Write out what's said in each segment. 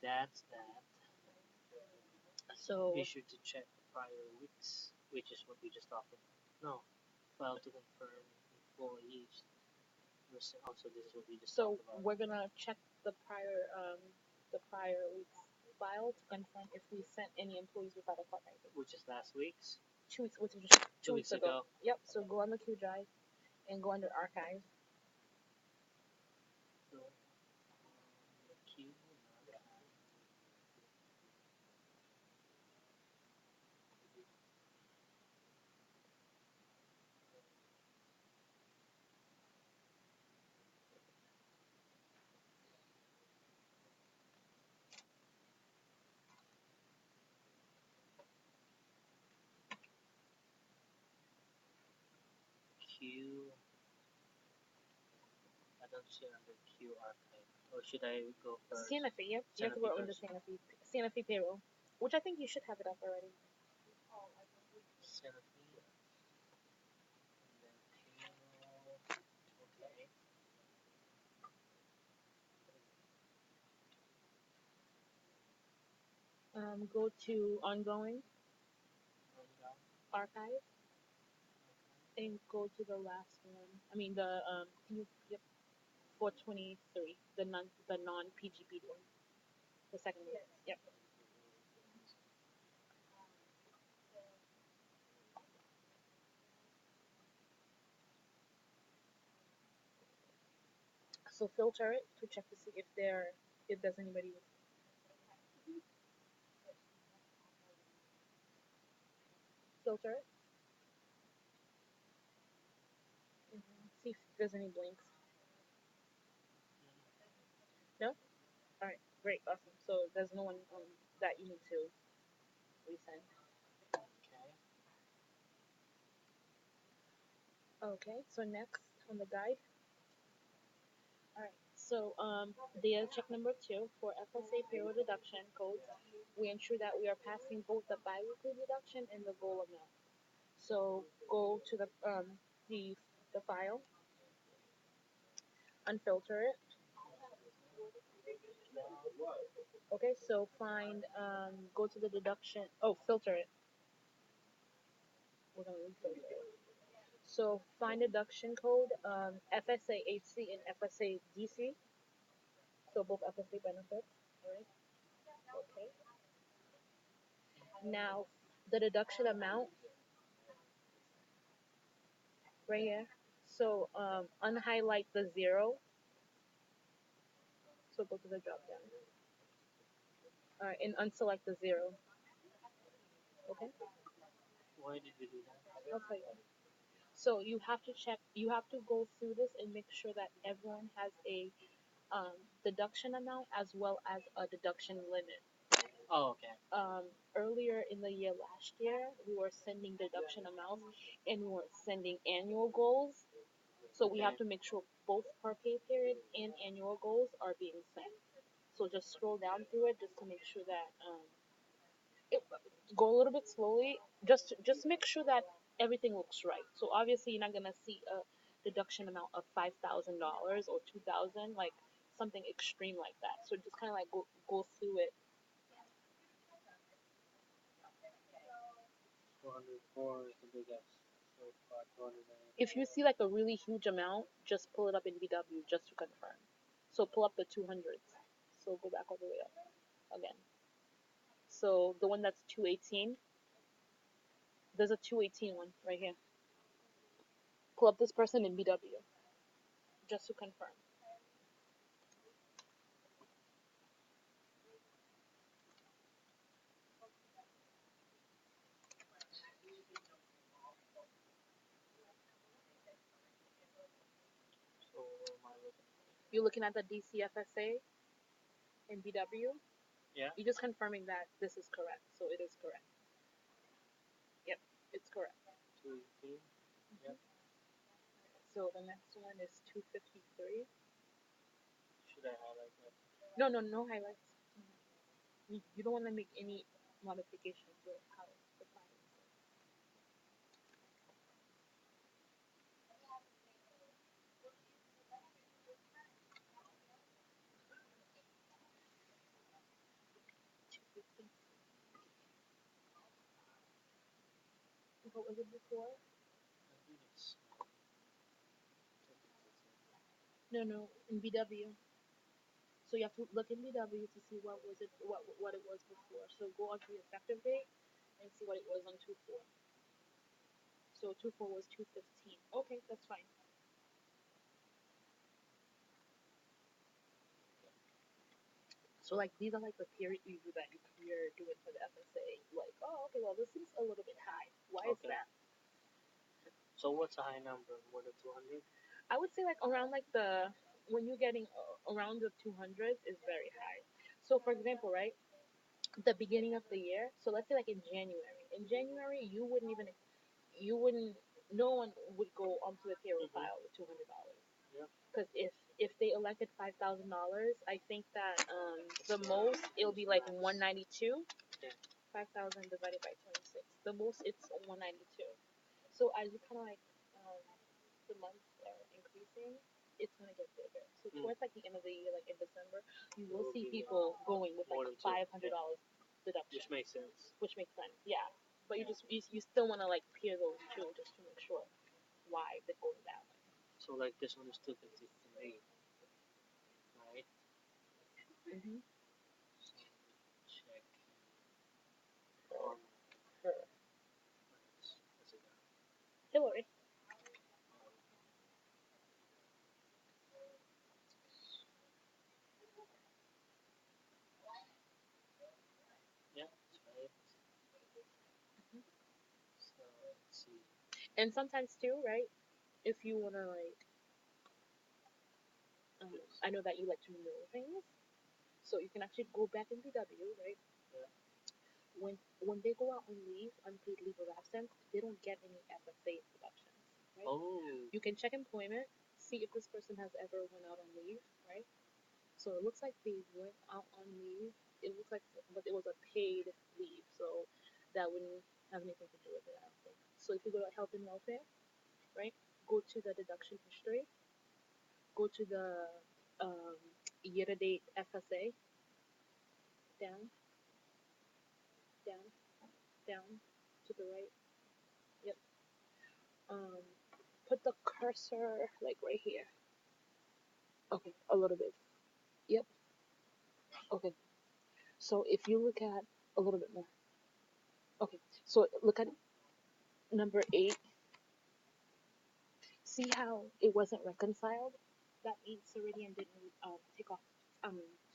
that's that. So Be sure to check the prior weeks, which is what we just talked about. No, file to confirm employees. Also, this is what we just so talked about, we're gonna check the prior week's file to confirm if we sent any employees without a card ID. which is last week's. 2 weeks, which is 2 weeks ago. Yep. So go on the Q drive and go under archive. So, the Q, Q. I don't see under Q archive. Or should I go first? Santa Fe, yep. You have to go under Santa Fe payroll, which I think you should have it up already. Santa Fe. And then payroll. Okay. Go to ongoing, archive, and go to the last one. I mean the yep, 423, the non PGP one, the second one. Yep. So filter it to check to see if there's anybody with filter it. See if there's any blinks. No? Alright, great, awesome. So there's no one that you need to resend. Okay, so next on the guide. Alright, so data check number 2 for FSA payroll deduction codes. We ensure that we are passing both the biweekly deduction and the goal amount. So go to the file, unfilter it. Okay, so find go to the deduction. Oh, filter it. We're gonna refilter it. So find deduction code FSA HC and FSA DC. So both FSA benefits. All right. Okay. Now the deduction amount right here. So unhighlight the 0. So go to the drop down. All right, and unselect the 0. Okay. Why did we do that? I'll tell you. So you have to check. You have to go through this and make sure that everyone has a deduction amount as well as a deduction limit. Oh, okay. Earlier in the year, last year, we were sending deduction amounts and we were sending annual goals. So we have to make sure both per pay period and annual goals are being sent. So just scroll down through it just to make sure that go a little bit slowly. Just make sure that everything looks right. So obviously you're not gonna see a deduction amount of $5,000 or 2,000, like something extreme like that. So just kind of like go through it. 204 is the biggest. So far, 200. If you see like a really huge amount, just pull it up in BW just to confirm. So pull up the 200s. So go back all the way up again. So the one that's 218, there's a 218 one right here. Pull up this person in BW just to confirm. So where am I looking? You're looking at the DCFSA in BW. Yeah. You're just confirming that this is correct. So it is correct. Yep, it's correct. 218. Yep. So the next one is 253. Should I highlight that? No highlights. You don't want to make any modifications to how the file is. What was it before? I think it's No, in BW. So you have to look in BW to see what was it, what it was before. So go onto the effective date and see what it was on 2/4. So 2/4 was 2/15. Okay, that's fine. So like these are like the peer review that you're doing for the FSA. Like, oh, okay, well this seems a little bit high. Why is okay. that? So what's a high number? More than 200? I would say like around like the when you're getting around the 200s is very high. So for example, right, the beginning of the year. So let's say like in January. In January, you wouldn't, no one would go onto the payroll Mhm. file with $200. Yeah. Because if they elected $5,000, I think that the most it'll be like 192. Yeah. 5,000 divided by 26. The most it's 192. So as you kind of like the months are increasing, it's gonna get bigger. So towards like the end of the year, like in December, you will see people going with More like than two, $500 deduction, which makes sense. which makes sense. Yeah, but you still want to like peer those two just to make sure why they're going that way. So like this one is 253, right? Mm-hmm. So check on Her. what's it got? Hillary. Um, yeah, that's right. Mm-hmm. So let's see. And sometimes too, right? If you wanna like, I know that you like to know things, so you can actually go back in BW, right? Yeah. When they go out on leave, unpaid leave of absence, they don't get any FSA deductions, right? Oh. You can check employment, see if this person has ever went out on leave, right? So it looks like they went out on leave. It looks like, but it was a paid leave, so that wouldn't have anything to do with it, I don't think. So if you go to health and welfare, right, go to the deduction history, go to the um, year-to-date FSA, down, down, down, to the right. Yep. Um, put the cursor like right here. Okay, a little bit. Yep. Okay. So if you look at a little bit more. Okay. So look at number 8. See how it wasn't reconciled? That means Ceridian didn't take off.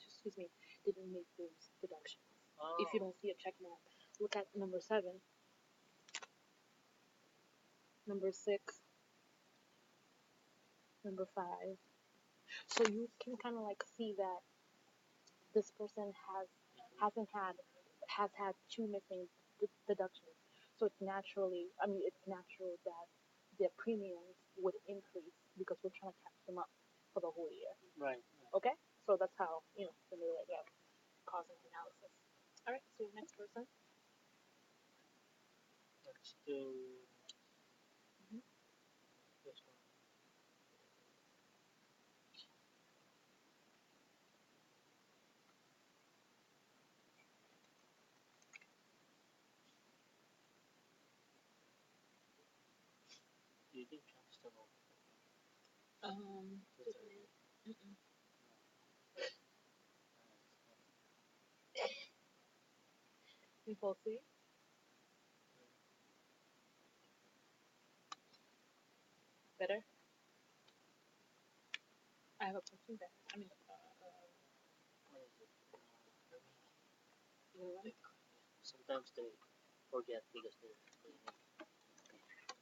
Excuse me, didn't make those deductions. If you Oh. don't see a check mark, look at number 7, number 6, number 5. So you can kind of like see that this person hasn't had has had 2 missing deductions. So it's it's natural that their premiums would increase because we're trying to catch them up for the whole year. Right. Okay, so that's how when they like causing analysis. All right, so next person. Let's do Mm-hmm. this one. Do you think constable? Just a minute. Mm-mm. Control C. Better. I have a punching bag. I mean, What is it? Let me you know what? think. Sometimes they forget because they're cleaning. Okay.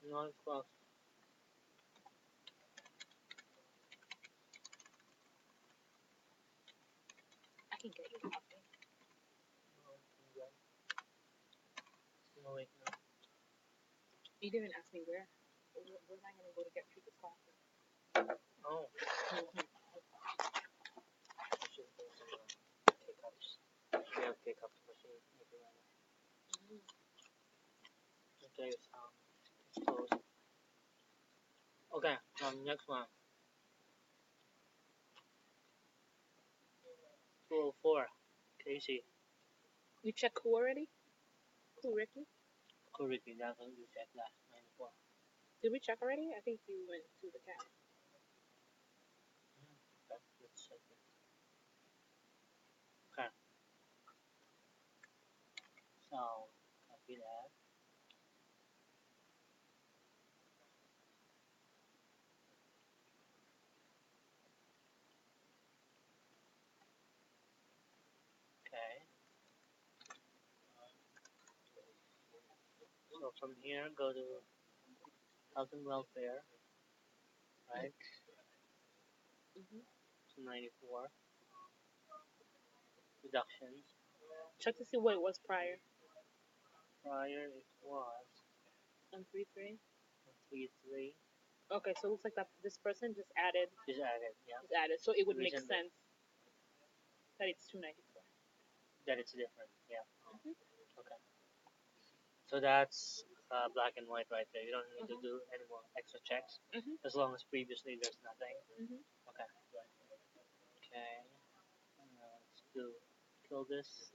No, it's close. I can get you coffee. No, I'm good. No, wait, no. You didn't ask me where. Where am I gonna go to get Chica's coffee? Oh, Mm-hmm. I should bring some K-cups. We have K-cups machine everywhere. Okay, it's closed. Okay, next one. 204. Casey. You check who already? Who, Ricky? Kuriki, that's what you said last 94. Did we check already? I think you went to the cat. Let's check it. Okay. So, copy that. Okay. So from here, go to health and welfare, right? Mm-hmm. To 94. Deductions. Check to see what it was prior. Prior, it was 133. 133. Okay, so it looks like that this person just added. Just added, yeah. Just added, so it would make Recently. sense that it's 294. That it's different, yeah. Mm-hmm. Okay. So that's black and white right there. You don't need to Mm-hmm. do any more extra checks Mm-hmm. as long as previously there's nothing. Mm-hmm. Okay. Okay. Let's kill this.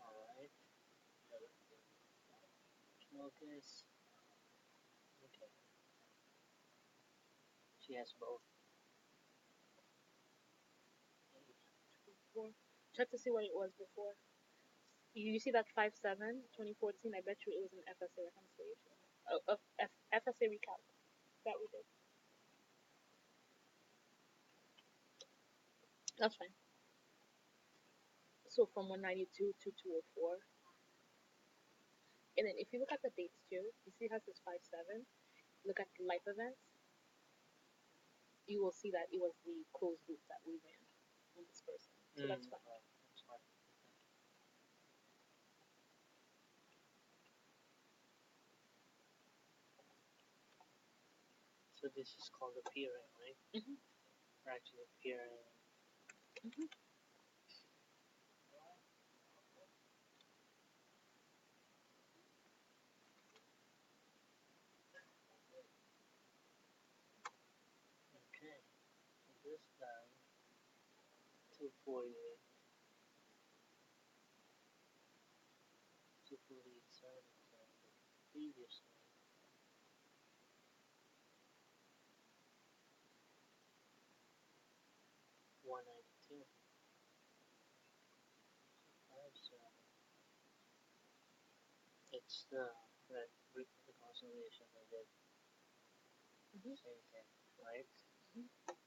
Alright. Kill this. Okay. She has both. Check to see what it was before. You see that 5/7, 2014? I bet you it was an FSA reconciliation. FSA recalc that we did. That's fine. So from 192 to 204. And then if you look at the dates too, you see it has this 5/7. Look at the life events. You will see that it was the closed loop that we ran on this person. So that's fine. That's fine. So this is called a peering, right? Mm-hmm. We're actually peering. Mm-hmm. Okay. So this guy, 248. 248 previously. 192. 57. It's the reconciliation I did. Mm-hmm. Same thing, right? Mm-hmm.